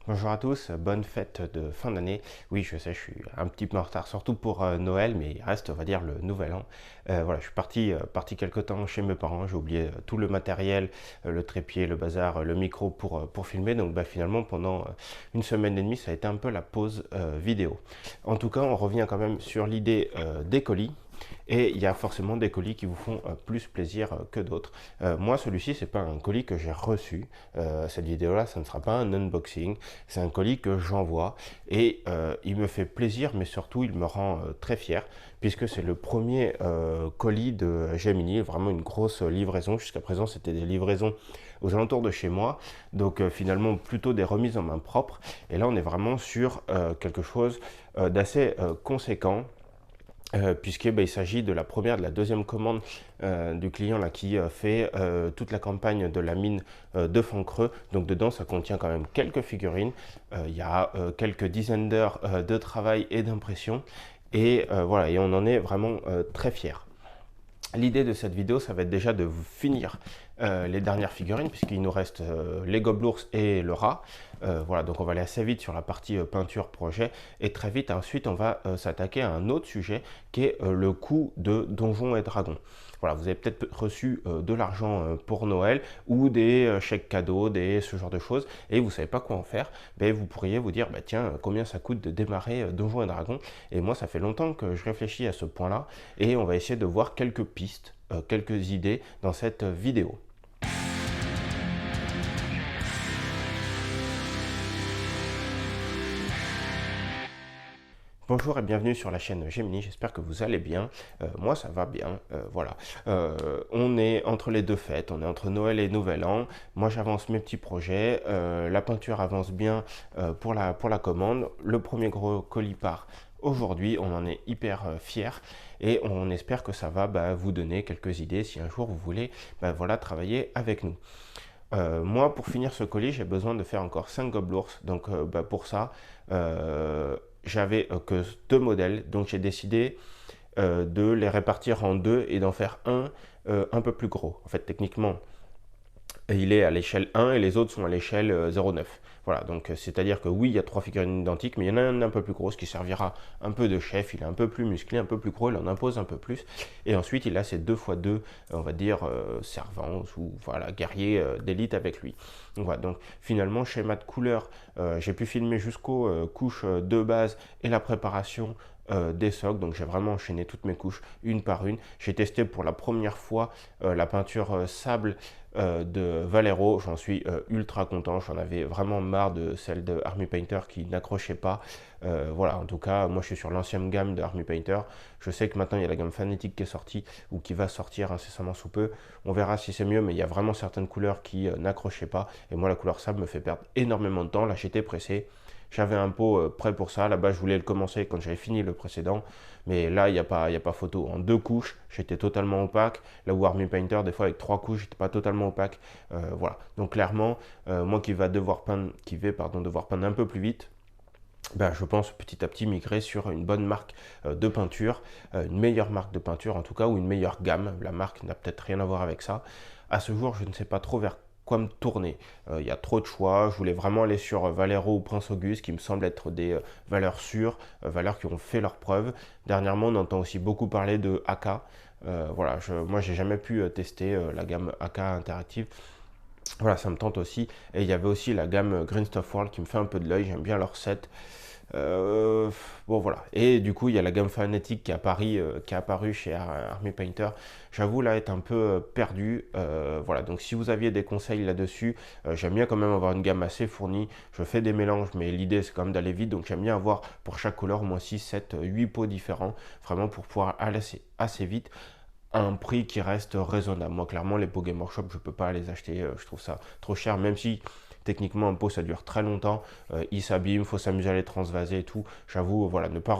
Bonjour à tous, bonne fête de fin d'année. Oui, je sais, je suis un petit peu en retard, surtout pour Noël, mais il reste, on va dire, le nouvel an. Voilà, je suis parti quelque temps chez mes parents, j'ai oublié tout le matériel, le trépied, le bazar, le micro pour filmer. Donc finalement, pendant une semaine et demie, ça a été un peu la pause vidéo. En tout cas, on revient quand même sur l'idée des colis. Et il y a forcément des colis qui vous font plus plaisir que d'autres. Moi, celui-ci, c'est pas un colis que j'ai reçu. Cette vidéo-là, ça ne sera pas un unboxing. C'est un colis que j'envoie et il me fait plaisir, mais surtout, il me rend très fier puisque c'est le premier colis de Gemini, vraiment une grosse livraison. Jusqu'à présent, c'était des livraisons aux alentours de chez moi, donc finalement plutôt des remises en main propre. Et là, on est vraiment sur quelque chose d'assez conséquent puisqu'il s'agit de la première, de la deuxième commande du client là, qui fait toute la campagne de la mine de Foncreux. Donc dedans, ça contient quand même quelques figurines. Il y a quelques dizaines d'heures de travail et d'impression. Et voilà, et on en est vraiment très fiers. L'idée de cette vidéo, ça va être déjà de finir les dernières figurines, puisqu'il nous reste les gobelours et le rat. Voilà, donc on va aller assez vite sur la partie peinture projet, et très vite ensuite on va s'attaquer à un autre sujet qui est le coût de Donjons et Dragons. Voilà, vous avez peut-être reçu de l'argent pour Noël ou des chèques cadeaux, ce genre de choses, et vous ne savez pas quoi en faire. Ben, vous pourriez vous dire, bah, tiens, combien ça coûte de démarrer Donjons et Dragons. Et moi, ça fait longtemps que je réfléchis à ce point-là, et on va essayer de voir quelques pistes, quelques idées dans cette vidéo. Bonjour et bienvenue sur la chaîne Gemini, j'espère que vous allez bien. Moi ça va bien, voilà. On est entre les deux fêtes, on est entre Noël et Nouvel An. Moi j'avance mes petits projets, la peinture avance bien pour la commande. Le premier gros colis part aujourd'hui, on en est hyper fiers et on espère que ça va vous donner quelques idées si un jour vous voulez voilà, travailler avec nous. Moi, pour finir ce colis, j'ai besoin de faire encore 5 gobelours. Donc, pour ça, j'avais que deux modèles. Donc, j'ai décidé de les répartir en deux et d'en faire un peu plus gros. En fait, techniquement, il est à l'échelle 1 et les autres sont à l'échelle 0,9. Voilà, donc c'est-à-dire que oui, il y a trois figurines identiques, mais il y en a un peu plus gros, ce qui servira un peu de chef. Il est un peu plus musclé, un peu plus gros, il en impose un peu plus. Et ensuite, il a ses 2x2, on va dire, servants ou voilà, guerriers d'élite avec lui. Donc, voilà, donc finalement, schéma de couleur, j'ai pu filmer jusqu'aux couches de base et la préparation des socles, donc j'ai vraiment enchaîné toutes mes couches une par une. J'ai testé pour la première fois la peinture sable de Valero, j'en suis ultra content, j'en avais vraiment marre de celle de Army Painter qui n'accrochait pas. Voilà, en tout cas, moi je suis sur l'ancienne gamme de Army Painter. Je sais que maintenant il y a la gamme Fanatic qui est sortie ou qui va sortir incessamment sous peu. On verra si c'est mieux, mais il y a vraiment certaines couleurs qui n'accrochaient pas. Et moi, la couleur sable me fait perdre énormément de temps. Là, j'étais pressé. J'avais un pot prêt pour ça. Là-bas, je voulais le commencer quand j'avais fini le précédent. Mais là, il n'y a pas photo. En deux couches, j'étais totalement opaque. Là où Army Painter, des fois, avec trois couches, j'étais pas totalement opaque. Voilà. Donc, clairement, moi qui vais devoir peindre un peu plus vite, je pense petit à petit migrer sur une bonne marque de peinture, une meilleure marque de peinture en tout cas, ou une meilleure gamme. La marque n'a peut-être rien à voir avec ça. À ce jour, je ne sais pas trop vers quoi me tourner. Il y a trop de choix. Je voulais vraiment aller sur Valero ou Prince Auguste, qui me semblent être des valeurs sûres, valeurs qui ont fait leurs preuves. Dernièrement, on entend aussi beaucoup parler de AK. Voilà, moi, j'ai jamais pu tester la gamme AK interactive. Voilà, ça me tente aussi. Et il y avait aussi la gamme Green Stuff World qui me fait un peu de l'œil. J'aime bien leur set. Bon voilà. Et du coup, il y a la gamme Fanatic qui est apparue chez Army Painter. J'avoue là être un peu perdu. Voilà. Donc si vous aviez des conseils là-dessus, j'aime bien quand même avoir une gamme assez fournie. Je fais des mélanges, mais l'idée c'est quand même d'aller vite. Donc j'aime bien avoir pour chaque couleur au moins 6, 7, 8 pots différents, vraiment pour pouvoir aller assez vite à un prix qui reste raisonnable. Moi, clairement, les pots Game Workshop, je ne peux pas les acheter. Je trouve ça trop cher, même si techniquement un pot ça dure très longtemps. Il s'abîme, il faut s'amuser à les transvaser et tout. J'avoue, voilà, ne pas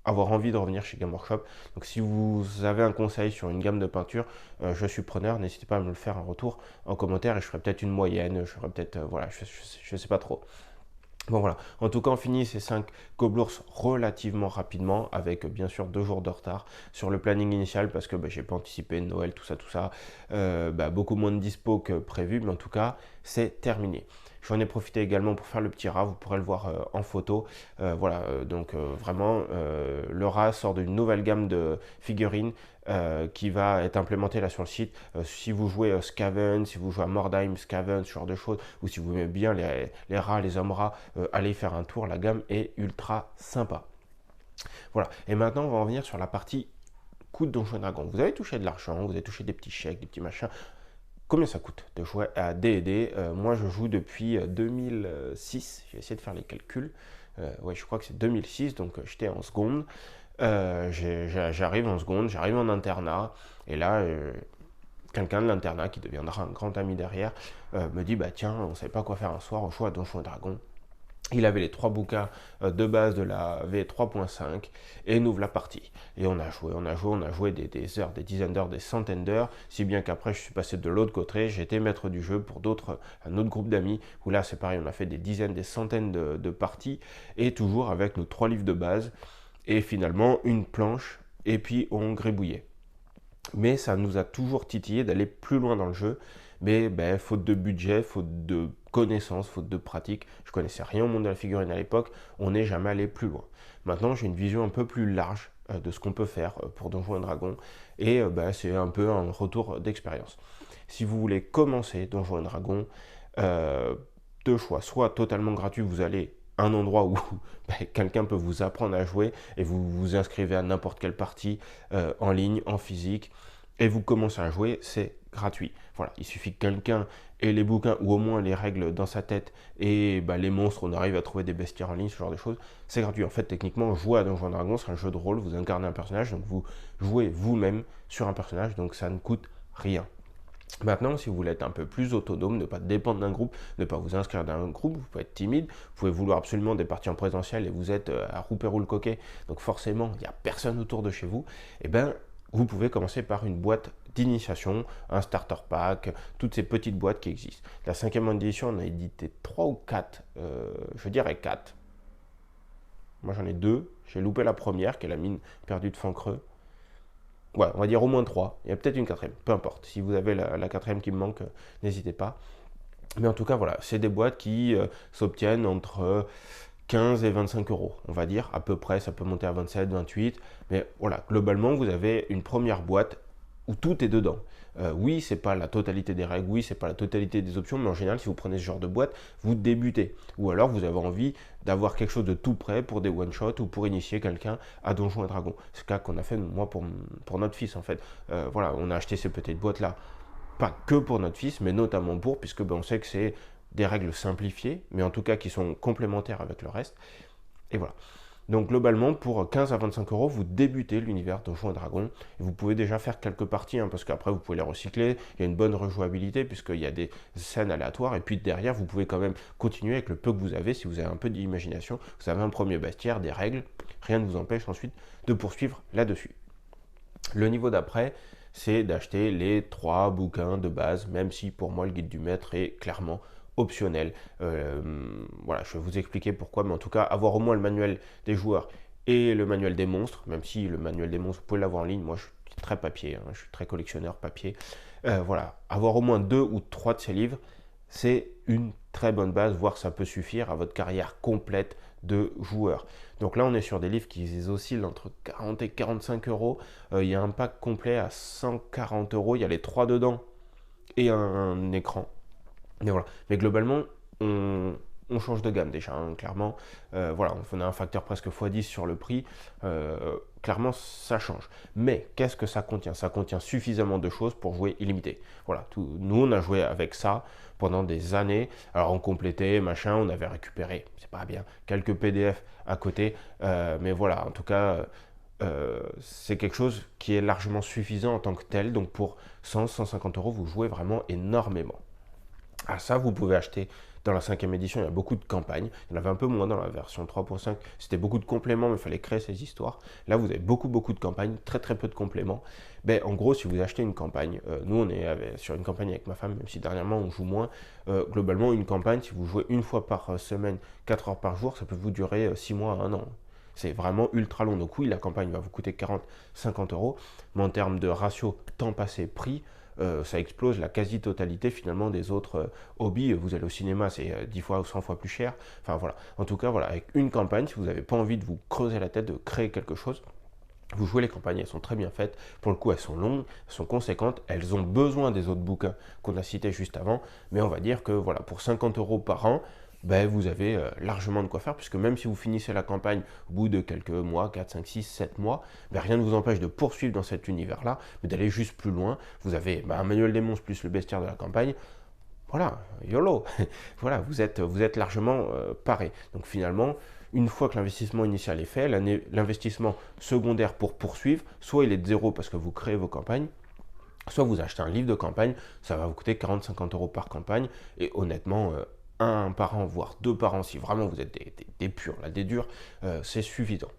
avoir envie de revenir chez Game Workshop. Donc, si vous avez un conseil sur une gamme de peinture, je suis preneur. N'hésitez pas à me le faire en retour en commentaire et je ferai peut-être une moyenne. Je ferai peut-être, voilà, je sais pas trop. Bon voilà, en tout cas on finit ces 5 gobelours relativement rapidement avec bien sûr 2 jours de retard sur le planning initial parce que j'ai pas anticipé Noël, tout ça, beaucoup moins de dispo que prévu, mais en tout cas c'est terminé. J'en ai profité également pour faire le petit rat, vous pourrez le voir en photo. Voilà, donc vraiment, le rat sort d'une nouvelle gamme de figurines qui va être implémentée là sur le site. Si vous jouez Skaven, si vous jouez à Mordheim, Skaven, ce genre de choses, ou si vous aimez bien les rats, les hommes rats, allez faire un tour, la gamme est ultra sympa. Voilà, et maintenant on va en venir sur la partie coût de Donjons et Dragons. Vous avez touché de l'argent, vous avez touché des petits chèques, des petits machins. Combien ça coûte de jouer à D&D? Moi je joue depuis 2006, j'ai essayé de faire les calculs. Ouais, je crois que c'est 2006, donc j'étais en seconde. J'arrive en seconde, j'arrive en internat, et là, quelqu'un de l'internat qui deviendra un grand ami derrière me dit bah tiens, on ne savait pas quoi faire un soir, on joue à Donjons et Dragons. Il avait les 3 bouquins de base de la V3.5 et nous la partie. Et on a joué des heures, des dizaines d'heures, des centaines d'heures, si bien qu'après je suis passé de l'autre côté, j'étais maître du jeu pour un autre groupe d'amis, où là c'est pareil, on a fait des dizaines, des centaines de parties, et toujours avec nos 3 livres de base, et finalement une planche, et puis on gribouillait. Mais ça nous a toujours titillé d'aller plus loin dans le jeu, mais ben, faute de budget, faute de connaissances, faute de pratique, je connaissais rien au monde de la figurine à l'époque, on n'est jamais allé plus loin. Maintenant j'ai une vision un peu plus large de ce qu'on peut faire pour Donjons et Dragons, et ben, c'est un peu un retour d'expérience. Si vous voulez commencer Donjons et Dragons, deux choix, soit totalement gratuit, vous allez à un endroit où ben, quelqu'un peut vous apprendre à jouer et vous vous inscrivez à n'importe quelle partie en ligne, en physique, et vous commencez à jouer, c'est gratuit. Voilà, il suffit que quelqu'un ait les bouquins ou au moins les règles dans sa tête et bah, les monstres, on arrive à trouver des bestiaires en ligne, ce genre de choses, c'est gratuit. En fait, techniquement, jouer à Donjons & Dragons, c'est un jeu de rôle, vous incarnez un personnage, donc vous jouez vous-même sur un personnage, donc ça ne coûte rien. Maintenant, si vous voulez être un peu plus autonome, ne pas dépendre d'un groupe, ne pas vous inscrire dans un groupe, vous pouvez être timide, vous pouvez vouloir absolument des parties en présentiel et vous êtes à Rouperou-le-Coquet, donc forcément, il n'y a personne autour de chez vous, et ben vous pouvez commencer par une boîte d'initiation, un starter pack, toutes ces petites boîtes qui existent. La 5e édition, on a édité 3 ou 4, je dirais 4. Moi j'en ai 2, j'ai loupé la première, qui est la mine perdue de Fancreux. Ouais, on va dire au moins 3. Il y a peut-être une 4e, peu importe. Si vous avez la 4e qui me manque, n'hésitez pas. Mais en tout cas, voilà, c'est des boîtes qui s'obtiennent entre 15 et 25 euros, on va dire, à peu près. Ça peut monter à 27, 28. Mais voilà, globalement, vous avez une première boîte où tout est dedans. Oui, c'est pas la totalité des règles, oui, c'est pas la totalité des options, mais en général, si vous prenez ce genre de boîte, vous débutez. Ou alors, vous avez envie d'avoir quelque chose de tout prêt pour des one-shots ou pour initier quelqu'un à Donjons et Dragons. C'est le cas qu'on a fait, moi, pour notre fils, en fait. Voilà, on a acheté ces petites boîtes-là, pas que pour notre fils, mais notamment puisque ben, on sait que c'est des règles simplifiées, mais en tout cas qui sont complémentaires avec le reste. Et voilà. Donc globalement, pour 15 à 25 euros, vous débutez l'univers Donjons et Dragons. Et vous pouvez déjà faire quelques parties, hein, parce qu'après, vous pouvez les recycler. Il y a une bonne rejouabilité, puisqu'il y a des scènes aléatoires. Et puis derrière, vous pouvez quand même continuer avec le peu que vous avez. Si vous avez un peu d'imagination, vous avez un premier bestiaire, des règles. Rien ne vous empêche ensuite de poursuivre là-dessus. Le niveau d'après, c'est d'acheter les 3 bouquins de base, même si pour moi, le guide du maître est clairement optionnel. Voilà, je vais vous expliquer pourquoi, mais en tout cas, avoir au moins le manuel des joueurs et le manuel des monstres, même si le manuel des monstres, vous pouvez l'avoir en ligne, moi je suis très papier, hein, je suis très collectionneur papier. Voilà, avoir au moins 2 ou 3 de ces livres, c'est une très bonne base, voire ça peut suffire à votre carrière complète de joueur. Donc là, on est sur des livres qui oscillent entre 40 et 45 euros. Il y a un pack complet à 140 euros, il y a les 3 dedans et un écran. Mais voilà. Mais globalement, on change de gamme déjà, hein, clairement. Voilà, on a un facteur presque x10 sur le prix. Clairement, ça change. Mais qu'est-ce que ça contient? Ça contient suffisamment de choses pour jouer illimité. Voilà, nous, on a joué avec ça pendant des années. Alors, on complétait, machin, on avait récupéré, c'est pas bien, quelques PDF à côté. Mais voilà, en tout cas, c'est quelque chose qui est largement suffisant en tant que tel. Donc, pour 100-150 euros, vous jouez vraiment énormément. Ah, ça, vous pouvez acheter dans la 5e édition, il y a beaucoup de campagnes. Il y en avait un peu moins dans la version 3.5. C'était beaucoup de compléments, mais il fallait créer ces histoires. Là, vous avez beaucoup de campagnes, très peu de compléments. Ben, en gros, si vous achetez une campagne, nous, on est sur une campagne avec ma femme, même si dernièrement, on joue moins. Globalement, une campagne, si vous jouez une fois par semaine, 4 heures par jour, ça peut vous durer 6 mois à 1 an. C'est vraiment ultra long. Donc oui, la campagne va vous coûter 40-50 euros. Mais en termes de ratio temps passé-prix, ça explose la quasi-totalité finalement des autres hobbies. Vous allez au cinéma, c'est 10 fois ou 100 fois plus cher. Enfin voilà. En tout cas, voilà, avec une campagne, si vous n'avez pas envie de vous creuser la tête, de créer quelque chose, vous jouez les campagnes, elles sont très bien faites. Pour le coup, elles sont longues, elles sont conséquentes, elles ont besoin des autres bouquins qu'on a cités juste avant. Mais on va dire que voilà, pour 50 euros par an, ben, vous avez largement de quoi faire, puisque même si vous finissez la campagne au bout de quelques mois, 4, 5, 6, 7 mois, ben, rien ne vous empêche de poursuivre dans cet univers-là, mais d'aller juste plus loin. Vous avez ben, un manuel des monstres plus le bestiaire de la campagne. Voilà, YOLO. Voilà, vous êtes largement paré. Donc finalement, une fois que l'investissement initial est fait, l'investissement secondaire pour poursuivre, soit il est de zéro parce que vous créez vos campagnes, soit vous achetez un livre de campagne, ça va vous coûter 40-50 euros par campagne, et honnêtement, un par an, voire deux par an, si vraiment vous êtes des purs, là, des durs, c'est suffisant.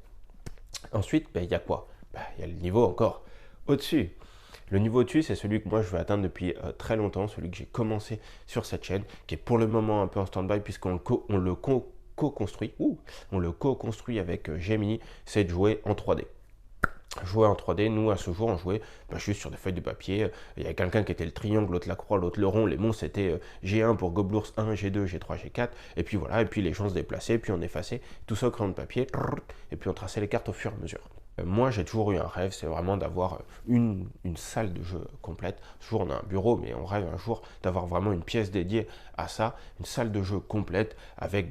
Ensuite, ben, il y a quoi? Ben, il y a le niveau encore au-dessus. Le niveau au-dessus, c'est celui que moi je veux atteindre depuis très longtemps, celui que j'ai commencé sur cette chaîne, qui est pour le moment un peu en stand-by puisqu'on le co-construit, on le co-construit avec Gemini, c'est de jouer en 3D. Jouer en 3D, nous à ce jour on jouait juste sur des feuilles de papier. Il y a quelqu'un qui était le triangle, l'autre la croix, l'autre le rond. Les monstres c'était G1 pour Goblours 1, G2, G3, G4. Et puis voilà, et puis les gens se déplaçaient, puis on effaçait tout ça au crayon de papier. Et puis on traçait les cartes au fur et à mesure. Moi j'ai toujours eu un rêve, c'est vraiment d'avoir une salle de jeu complète. Toujours on a un bureau, mais on rêve un jour d'avoir vraiment une pièce dédiée à ça. Une salle de jeu complète avec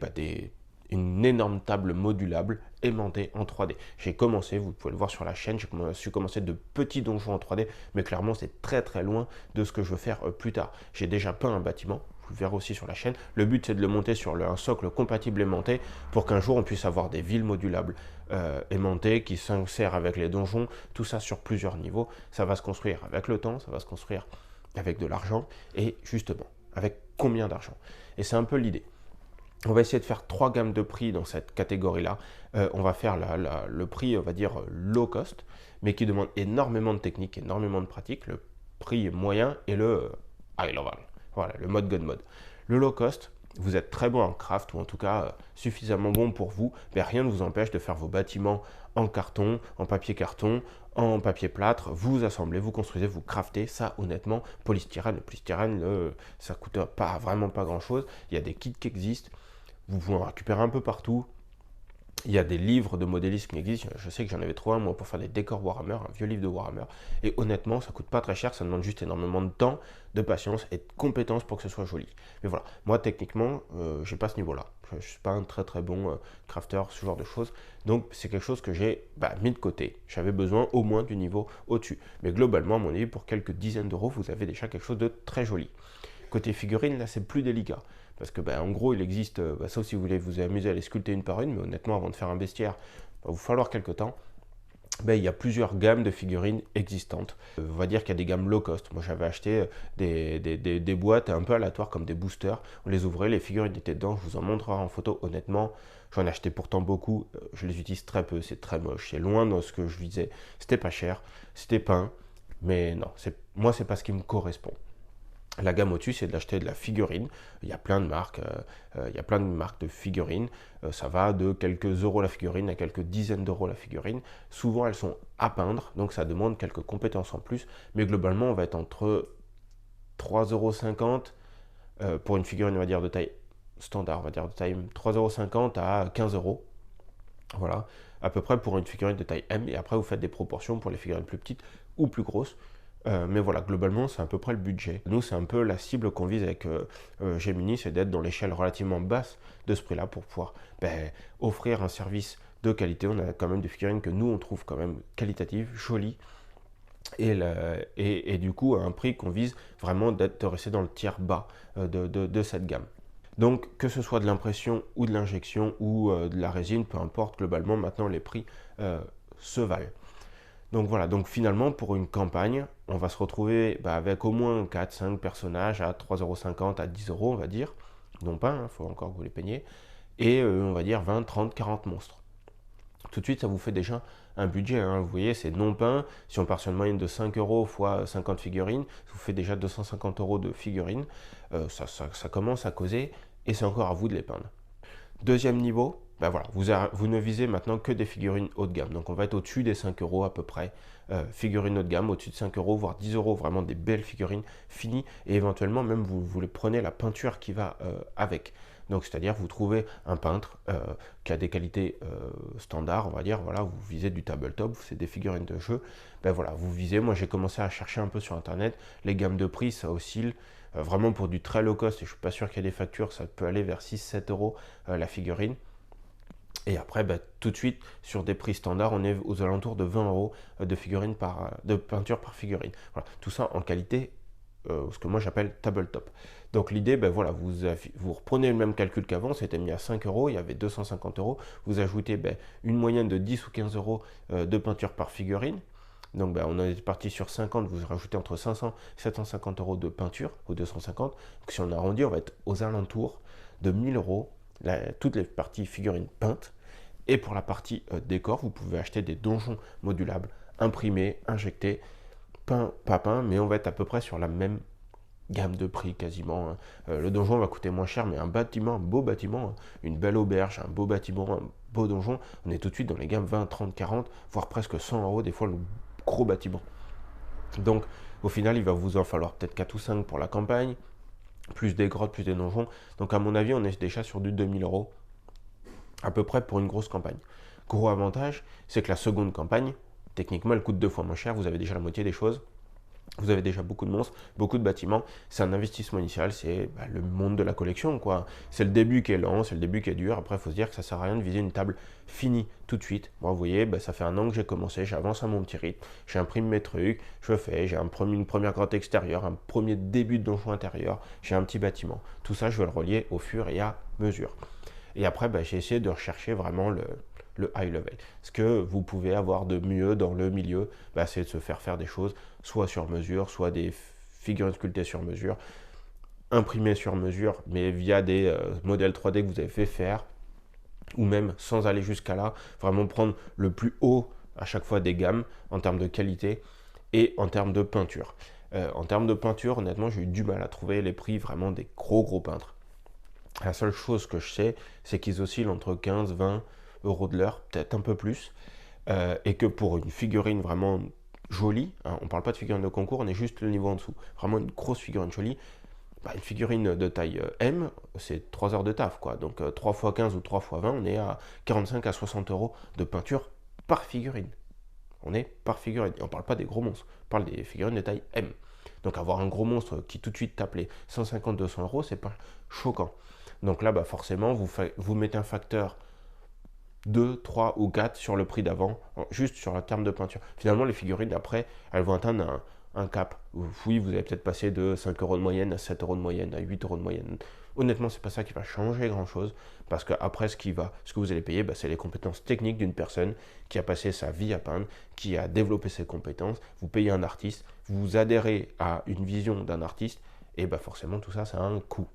une énorme table modulable aimantée en 3D. J'ai commencé, vous pouvez le voir sur la chaîne, j'ai commencé de petits donjons en 3D, mais clairement c'est très très loin de ce que je veux faire plus tard. J'ai déjà peint un bâtiment, vous le verrez aussi sur la chaîne. Le but c'est de le monter sur un socle compatible aimanté pour qu'un jour on puisse avoir des villes modulables aimantées qui s'insèrent avec les donjons, tout ça sur plusieurs niveaux. Ça va se construire avec le temps, ça va se construire avec de l'argent, et justement, avec combien d'argent? Et c'est un peu l'idée. On va essayer de faire 3 gammes de prix dans cette catégorie-là. On va faire le prix, on va dire, low cost, mais qui demande énormément de technique, énormément de pratique. Le prix moyen et le high level. Voilà, le mode God mode. Le low cost, vous êtes très bon en craft, ou en tout cas suffisamment bon pour vous, mais rien ne vous empêche de faire vos bâtiments en carton, en papier carton, en papier plâtre, vous assemblez, vous construisez, vous craftez, ça honnêtement, polystyrène, le polystyrène, ça coûte vraiment pas grand chose, il y a des kits qui existent, vous pouvez en récupérer un peu partout. Il y a des livres de modélisme qui existent. Je sais que j'en avais trouvé un moi pour faire des décors Warhammer, un vieux livre de Warhammer. Et honnêtement, ça coûte pas très cher, ça demande juste énormément de temps, de patience et de compétences pour que ce soit joli. Mais voilà, moi techniquement, j'ai pas ce niveau-là. Je ne suis pas un très très bon crafter, ce genre de choses. Donc c'est quelque chose que j'ai mis de côté. J'avais besoin au moins du niveau au-dessus. Mais globalement, à mon avis, pour quelques dizaines d'euros, vous avez déjà quelque chose de très joli. Côté figurine, là, c'est plus délicat. Parce que, en gros, il existe, sauf si vous voulez vous amuser à les sculpter une par une, mais honnêtement, avant de faire un bestiaire, il va vous falloir quelques temps. Il y a plusieurs gammes de figurines existantes. On va dire qu'il y a des gammes low cost. Moi, j'avais acheté des boîtes un peu aléatoires comme des boosters. On les ouvrait, les figurines étaient dedans. Je vous en montrerai en photo. Honnêtement, j'en ai acheté pourtant beaucoup. Je les utilise très peu. C'est très moche. C'est loin de ce que je visais. C'était pas cher. C'était peint. Mais non, moi, c'est pas ce qui me correspond. La gamme au-dessus, c'est d'acheter de la figurine. Il y a plein de marques, de figurines. Ça va de quelques euros la figurine à quelques dizaines d'euros la figurine. Souvent, elles sont à peindre, donc ça demande quelques compétences en plus. Mais globalement, on va être entre 3,50 € pour une figurine, on va dire, de taille standard, on va dire de taille 3,50 € à 15 euros. Voilà, à peu près pour une figurine de taille M. Et après, vous faites des proportions pour les figurines plus petites ou plus grosses. Mais voilà, globalement, c'est à peu près le budget. Nous, c'est un peu la cible qu'on vise avec Gemini, c'est d'être dans l'échelle relativement basse de ce prix-là pour pouvoir offrir un service de qualité. On a quand même des figurines que nous, on trouve quand même qualitatives, jolies, et du coup, à un prix qu'on vise vraiment de rester dans le tiers bas de cette gamme. Donc, que ce soit de l'impression ou de l'injection ou de la résine, peu importe, globalement, maintenant, les prix se valent. Donc voilà, donc finalement pour une campagne, on va se retrouver avec au moins 4-5 personnages à 3,50 € à 10 € on va dire, non pas, il faut encore que vous les peigniez, et on va dire 20, 30, 40 monstres. Tout de suite ça vous fait déjà un budget, vous voyez c'est non peint, si on part sur une moyenne de 5 € fois 50 figurines, ça vous fait déjà 250 € de figurines, ça commence à causer, et c'est encore à vous de les peindre. Deuxième niveau, ben voilà, vous ne visez maintenant que des figurines haut de gamme. Donc on va être au-dessus des 5 euros à peu près. Figurines haut de gamme, au-dessus de 5 euros, voire 10 euros, vraiment des belles figurines finies. Et éventuellement, même vous les prenez la peinture qui va avec. Donc c'est-à-dire vous trouvez un peintre qui a des qualités standards, on va dire, voilà, vous visez du tabletop, c'est des figurines de jeu, ben voilà, vous visez, moi j'ai commencé à chercher un peu sur internet, les gammes de prix ça oscille, vraiment pour du très low cost, et je suis pas sûr qu'il y ait des factures, ça peut aller vers 6-7 euros la figurine. Et après, bah, tout de suite, sur des prix standards, on est aux alentours de 20 euros de peinture par figurine. Voilà. Tout ça en qualité, ce que moi j'appelle tabletop. Donc l'idée, ben voilà, vous reprenez le même calcul qu'avant, c'était mis à 5 euros, il y avait 250 euros. Vous ajoutez ben, une moyenne de 10 ou 15 euros de peinture par figurine. Donc ben, on est parti sur 50, vous rajoutez entre 500 et 750 euros de peinture, ou 250. Donc si on arrondit, on va être aux alentours de 1000 euros, toutes les parties figurines peintes. Et pour la partie décor, vous pouvez acheter des donjons modulables, imprimés, injectés, peints, pas peints, mais on va être à peu près sur la même gamme de prix quasiment. Le donjon va coûter moins cher, mais un bâtiment, un beau bâtiment, une belle auberge, un beau bâtiment, un beau donjon, on est tout de suite dans les gammes 20, 30, 40, voire presque 100 euros, des fois le gros bâtiment. Donc au final, il va vous en falloir peut-être 4 ou 5 pour la campagne, plus des grottes, plus des donjons. Donc à mon avis, on est déjà sur du 2000 euros à peu près pour une grosse campagne. Gros avantage, c'est que la seconde campagne, techniquement, elle coûte 2 fois moins cher, vous avez déjà la moitié des choses. Vous avez déjà beaucoup de monstres, beaucoup de bâtiments. C'est un investissement initial, c'est le monde de la collection, quoi. C'est le début qui est lent, c'est le début qui est dur. Après, il faut se dire que ça sert à rien de viser une table finie tout de suite. Moi, vous voyez, ça fait un an que j'ai commencé, j'avance à mon petit rythme, j'imprime mes trucs, je fais, j'ai une première grotte extérieure, un premier début de donjon intérieur, j'ai un petit bâtiment. Tout ça, je vais le relier au fur et à mesure. Et après, j'ai essayé de rechercher vraiment le high level. Ce que vous pouvez avoir de mieux dans le milieu, c'est de se faire des choses soit sur mesure, soit des figurines sculptées sur mesure, imprimées sur mesure, mais via des modèles 3D que vous avez fait faire, ou même sans aller jusqu'à là, vraiment prendre le plus haut à chaque fois des gammes en termes de qualité et en termes de peinture. En termes de peinture, honnêtement, j'ai eu du mal à trouver les prix vraiment des gros peintres. La seule chose que je sais, c'est qu'ils oscillent entre 15 20 euros de l'heure, peut-être un peu plus, et que pour une figurine vraiment jolie, hein, on ne parle pas de figurine de concours, on est juste le niveau en dessous, vraiment une grosse figurine jolie, une figurine de taille M, c'est 3 heures de taf, quoi. Donc 3 x 15 ou 3 x 20, on est à 45 à 60 euros de peinture par figurine. On est par figurine, et on ne parle pas des gros monstres, on parle des figurines de taille M. Donc avoir un gros monstre qui tout de suite tape les 150-200 euros, c'est pas choquant. Donc là, forcément, vous mettez un facteur 2, 3 ou 4 sur le prix d'avant, juste sur le terme de peinture. Finalement, les figurines, après, elles vont atteindre un cap. Oui, vous allez peut-être passer de 5 euros de moyenne à 7 euros de moyenne, à 8 euros de moyenne. Honnêtement, c'est pas ça qui va changer grand-chose, parce qu'après, ce que vous allez payer, c'est les compétences techniques d'une personne qui a passé sa vie à peindre, qui a développé ses compétences. Vous payez un artiste, vous adhérez à une vision d'un artiste, et forcément, tout ça, ça a un coût.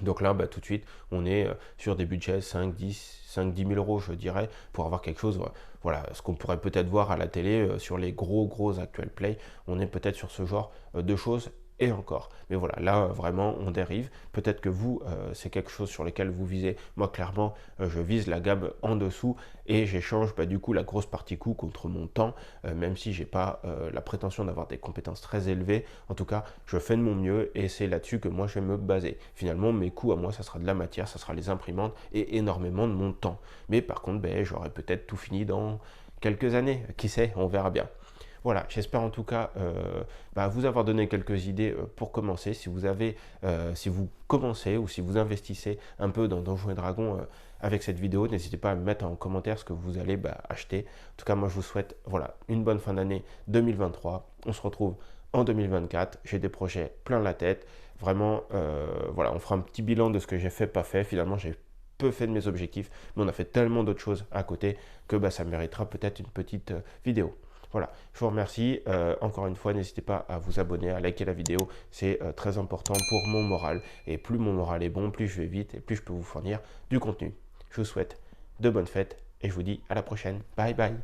Donc là, tout de suite, on est sur des budgets 5-10 000 euros, je dirais, pour avoir quelque chose, voilà, ce qu'on pourrait peut-être voir à la télé sur les gros actual play. On est peut-être sur ce genre de choses et encore. Mais voilà, là, vraiment, on dérive. Peut-être que vous, c'est quelque chose sur lequel vous visez. Moi, clairement, je vise la gamme en dessous et j'échange du coup la grosse partie coût contre mon temps, même si j'ai pas la prétention d'avoir des compétences très élevées. En tout cas, je fais de mon mieux et c'est là-dessus que moi, je vais me baser. Finalement, mes coûts à moi, ça sera de la matière, ça sera les imprimantes et énormément de mon temps. Mais par contre, j'aurai peut-être tout fini dans quelques années. Qui sait, on verra bien. Voilà, j'espère en tout cas vous avoir donné quelques idées pour commencer. Si vous commencez ou si vous investissez un peu dans Donjons et Dragons avec cette vidéo, n'hésitez pas à me mettre en commentaire ce que vous allez acheter. En tout cas, moi je vous souhaite une bonne fin d'année 2023. On se retrouve en 2024. J'ai des projets plein la tête. Vraiment, on fera un petit bilan de ce que j'ai fait, pas fait. Finalement, j'ai peu fait de mes objectifs, mais on a fait tellement d'autres choses à côté que ça méritera peut-être une petite vidéo. Voilà, je vous remercie. Encore une fois, n'hésitez pas à vous abonner, à liker la vidéo. C'est très important pour mon moral. Et plus mon moral est bon, plus je vais vite et plus je peux vous fournir du contenu. Je vous souhaite de bonnes fêtes et je vous dis à la prochaine. Bye bye.